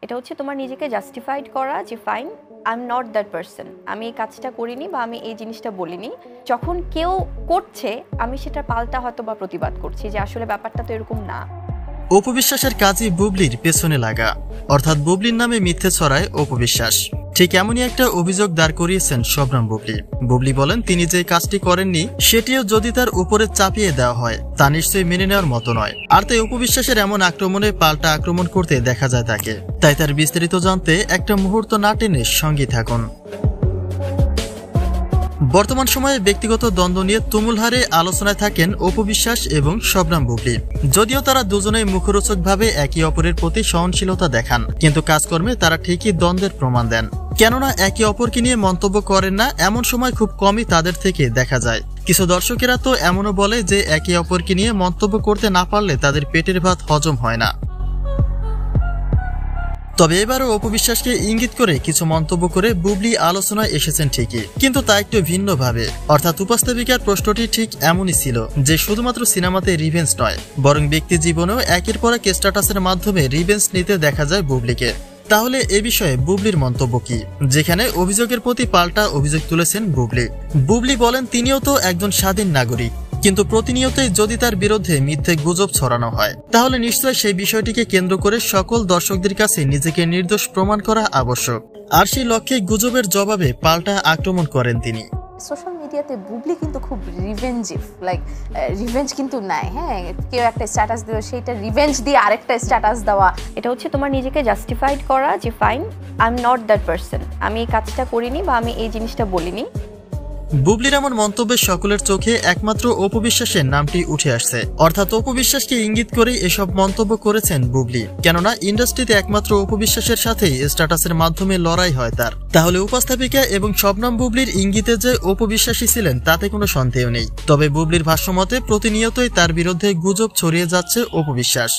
এটা হচ্ছে তোমার নিজেকে জাস্টিফাইড করা যে fine I am not that person, আমি এই কাজটা করিনি বা আমি এই জিনিসটা বলিনি। যখন কেউ করছে আমি সেটা পাল্টা হয়তো বা প্রতিবাদ করছি যে আসলে ব্যাপারটা তো এরকম না। অপবিশ্বাসের কাজই বুবলির পেছনে লাগা, অর্থাৎ বুবলির নামে মিথ্যে ছড়ায় অপবিশ্বাস। ঠিক এমনই একটা অভিযোগ দাঁড় করিয়েছেন শবনম বুবলি। বুবলি বলেন তিনি যে কাজটি করেননি সেটিও যদি তার উপরে চাপিয়ে দেওয়া হয় তা নিশ্চয়ই মেনে নেওয়ার মতো নয়। আর তাই অপবিশ্বাসের এমন আক্রমণে পাল্টা আক্রমণ করতে দেখা যায় তাকে। তাই তার বিস্তারিত জানতে একটা মুহূর্ত না টেনে সঙ্গী থাকুন। বর্তমান সময়ে ব্যক্তিগত দ্বন্দ্ব নিয়ে তুমুল হারে আলোচনায় থাকেন অপবিশ্বাস এবং শবনম বুবলি। যদিও তারা দুজনেই মুখরোচকভাবে একে অপরের প্রতি সহনশীলতা দেখান, কিন্তু কাজকর্মে তারা ঠিকই দ্বন্দ্বের প্রমাণ দেন। কেননা একে অপরকে নিয়ে মন্তব্য করেন না এমন সময় খুব কমই তাদের থেকে দেখা যায়। কিছু দর্শকেরা তো এমনও বলে যে একে অপরকে নিয়ে মন্তব্য করতে না পারলে তাদের পেটের ভাত হজম হয় না। তবে এবারও অপবিশ্বাসকে ইঙ্গিত করে কিছু মন্তব্য করে বুবলি আলোচনায় এসেছেন ঠিকই, কিন্তু তা একটু ভিন্নভাবে। অর্থাৎ উপস্থাপিকার প্রশ্নটি ঠিক এমনই ছিল যে শুধুমাত্র সিনেমাতে রিভেঞ্জ নয়, বরং ব্যক্তি জীবনেও একের পর এক স্ট্যাটাসের মাধ্যমে রিভেঞ্জ নিতে দেখা যায় বুবলিকে। তাহলে এ বিষয়ে বুবলির মন্তব্য কি? যেখানে অভিযোগের প্রতি পাল্টা অভিযোগ তুলেছেন বুবলি। বুবলি বলেন তিনিও তো একজন স্বাধীন নাগরিক, কিন্তু প্রতিনিয়তই যদি তার বিরুদ্ধে মিথ্যে গুজব ছড়ানো হয় তাহলে নিশ্চয় সেই বিষয়টিকে কেন্দ্র করে সকল দর্শকদের কাছে নিজেকে নির্দোষ প্রমাণ করা আবশ্যক। আর সেই লক্ষ্যে গুজবের জবাবে পাল্টা আক্রমণ করেন তিনি। সোশ্যাল মিডিয়াতে বুবলি কিন্তু খুব রিভেঞ্জিভ, রিভেঞ্জ কিন্তু নাই। হ্যাঁ, কেউ একটা স্ট্যাটাস দিল সেইটা রিভেঞ্জ দিয়ে আরেকটা স্ট্যাটাস দেওয়া। এটা হচ্ছে তোমার নিজেকে জাস্টিফাইড করা যে fine I am not that person, আমি এই কাজটা করিনি বা আমি এই জিনিসটা বলিনি। বুবলির এমন মন্তব্যে সকলের চোখে একমাত্র অপবিশ্বাসের নামটি উঠে আসছে। অর্থাৎ অপবিশ্বাসকে ইঙ্গিত করেই এসব মন্তব্য করেছেন বুবলি। কেননা ইন্ডাস্ট্রিতে একমাত্র অপবিশ্বাসের সাথেই স্ট্যাটাসের মাধ্যমে লড়াই হয় তার। তাহলে উপস্থাপিকা এবং শবনম বুবলির ইঙ্গিতে যে অপবিশ্বাসী ছিলেন তাতে কোনো সন্দেহ নেই। তবে বুবলির ভাষ্যমতে প্রতিনিয়তই তার বিরুদ্ধে গুজব ছড়িয়ে যাচ্ছে অপবিশ্বাস।